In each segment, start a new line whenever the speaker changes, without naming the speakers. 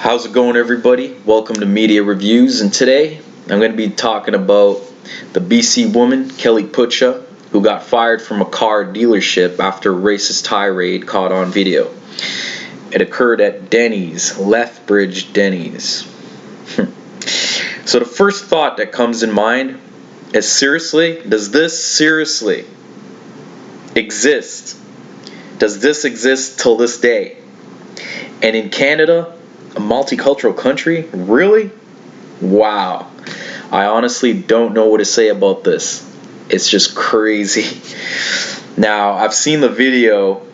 How's it going, everybody? Welcome to Media Reviews, and today I'm going to be talking about the BC woman, Kelly Putcha, who got fired from a car dealership after a racist tirade caught on video. It occurred at Denny's, Lethbridge Denny's. So the first thought that comes in mind is, seriously? Does this seriously exist? Does this exist till this day? And in Canada, a multicultural country? Really? Wow. I honestly don't know what to say about this. It's just crazy. Now, I've seen the video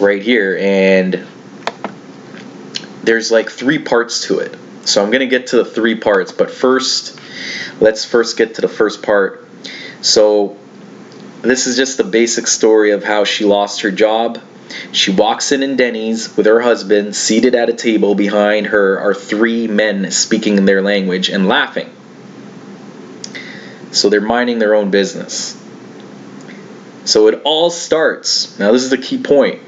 right here, and there's like 3 parts to it. So I'm going to get to the 3 parts, but let's get to the first part. So this is just the basic story of how she lost her job. She walks in Denny's with her husband. Seated at a table behind her are 3 men speaking in their language and laughing. So they're minding their own business. So it all starts, now this is the key point,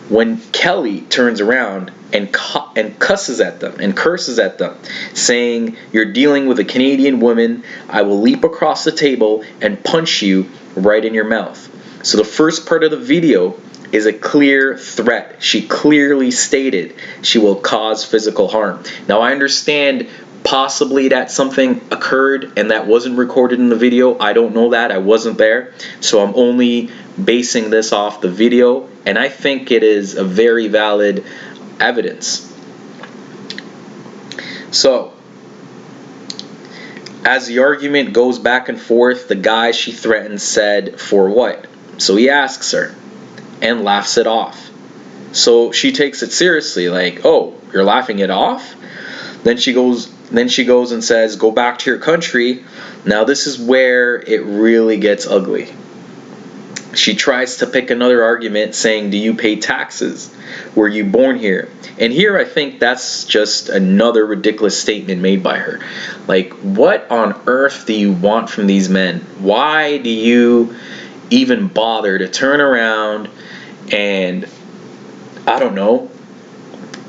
when Kelly turns around and cusses at them and curses at them, saying, "You're dealing with a Canadian woman. I will leap across the table and punch you right in your mouth." So the first part of the video is a clear threat. She clearly stated she will cause physical harm. Now, I understand possibly that something occurred and that wasn't recorded in the video. I don't know that. I wasn't there. So I'm only basing this off the video, and I think it is a very valid evidence. So, as the argument goes back and forth, the guy she threatened said, "For what?" So he asks her and laughs it off. So she takes it seriously, like, "Oh, you're laughing it off?" Then she goes and says, "Go back to your country." Now this is where it really gets ugly. She tries to pick another argument, saying, "Do you pay taxes? Were you born here?" And here I think that's just another ridiculous statement made by her. Like, what on earth do you want from these men? Why do you even bother to turn around and, I don't know,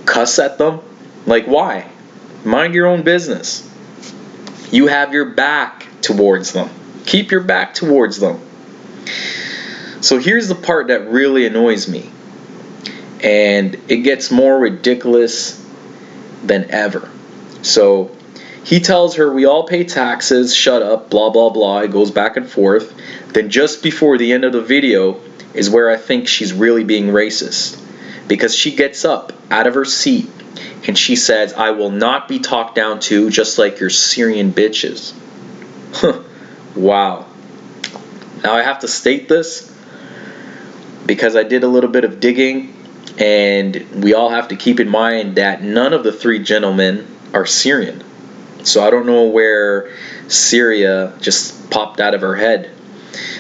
cuss at them? Like, why? Mind your own business. You have your back towards them. Keep your back towards them. So here's the part that really annoys me, and it gets more ridiculous than ever. So he tells her, "We all pay taxes, shut up, blah blah blah." It goes back and forth. Then just before the end of the video is where I think she's really being racist, because she gets up out of her seat and she says, "I will not be talked down to, just like your Syrian bitches." Wow. Now I have to state this because I did a little bit of digging, and we all have to keep in mind that none of the 3 gentlemen are Syrian. So I don't know where Syria just popped out of her head.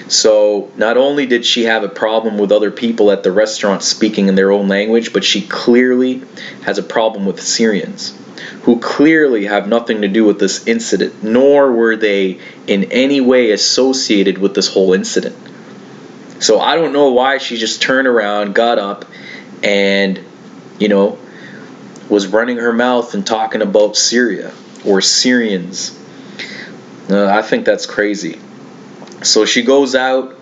So not only did she have a problem with other people at the restaurant speaking in their own language, but she clearly has a problem with Syrians, who clearly have nothing to do with this incident, nor were they in any way associated with this whole incident. So I don't know why she just turned around, got up, and, was running her mouth and talking about Syria or Syrians. I think that's crazy. So she goes out,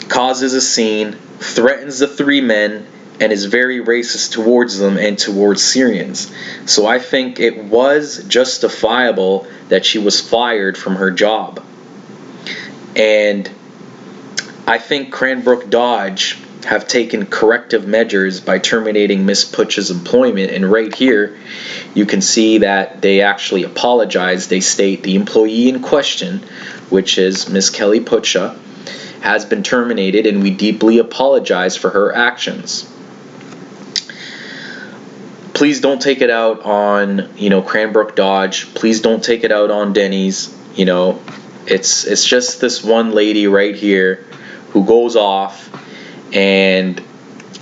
causes a scene, threatens the 3 men, and is very racist towards them and towards Syrians. So I think it was justifiable that she was fired from her job. And I think Cranbrook Dodge have taken corrective measures by terminating Miss Putcha's employment, and right here you can see that they actually apologize. They state, "The employee in question, which is Miss Kelly Putcha, has been terminated, and we deeply apologize for her actions." Please don't take it out on, Cranbrook Dodge. Please don't take it out on Denny's. It's just this one lady right here who goes off and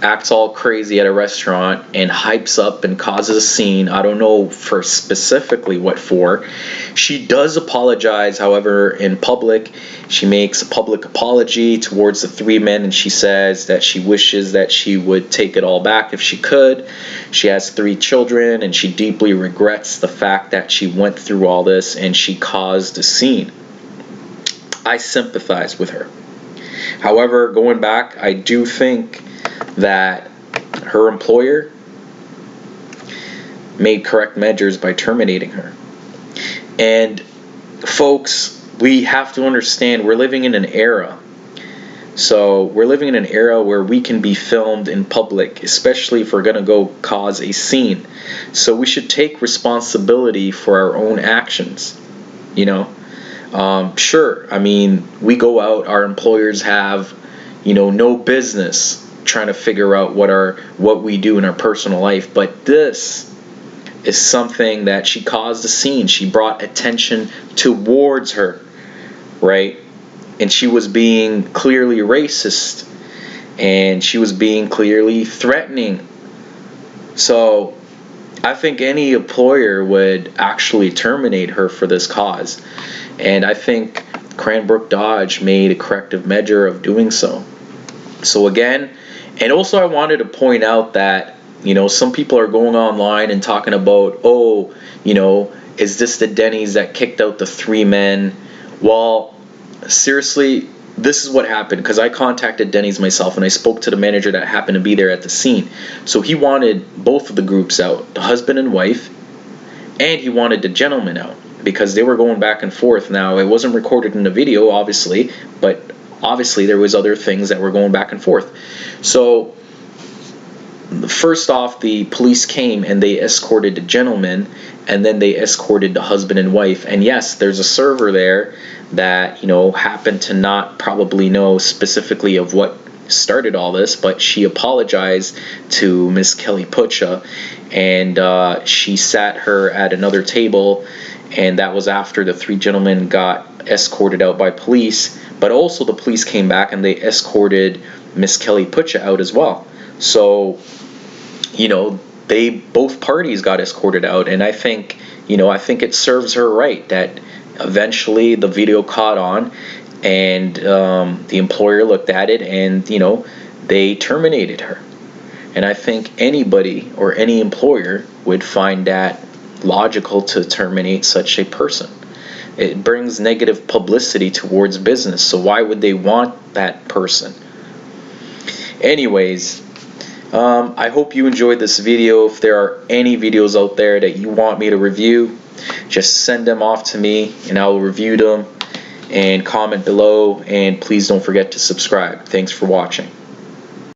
acts all crazy at a restaurant and hypes up and causes a scene. I don't know for specifically what for. She does apologize, however, in public. She makes a public apology towards the three men, and she says that she wishes that she would take it all back if she could. She has 3 children, and she deeply regrets the fact that she went through all this and she caused a scene. I sympathize with her. However, going back, I do think that her employer made correct measures by terminating her. And folks, we have to understand we're living in an era. So we're living in an era where we can be filmed in public, especially if we're going to go cause a scene. So we should take responsibility for our own actions, you know. Sure, I mean, we go out, our employers have, no business trying to figure out what we do in our personal life, but this is something that she caused a scene. She brought attention towards her, right? And she was being clearly racist, and she was being clearly threatening. So I think any employer would actually terminate her for this cause. And I think Cranbrook Dodge made a corrective measure of doing so. So again, and also I wanted to point out that, some people are going online and talking about, is this the Denny's that kicked out the 3 men? Well, seriously, this is what happened, because I contacted Denny's myself and I spoke to the manager that happened to be there at the scene. So he wanted both of the groups out, the husband and wife, and he wanted the gentleman out, because they were going back and forth. Now, it wasn't recorded in the video, obviously, but obviously there was other things that were going back and forth. So first off, the police came and they escorted the gentleman, and then they escorted the husband and wife. And yes, there's a server there that, happened to not probably know specifically of what started all this, but she apologized to Miss Kelly Pucha, and she sat her at another table, and that was after the 3 gentlemen got escorted out by police. But also the police came back and they escorted Miss Kelly Pucha out as well. So, both parties got escorted out, and I think it serves her right that eventually the video caught on, and the employer looked at it, and they terminated her. And I think anybody or any employer would find that logical to terminate such a person. It brings negative publicity towards business, so why would they want that person? Anyways, I hope you enjoyed this video. If there are any videos out there that you want me to review, just send them off to me and I will review them, and comment below, and please don't forget to subscribe. Thanks for watching.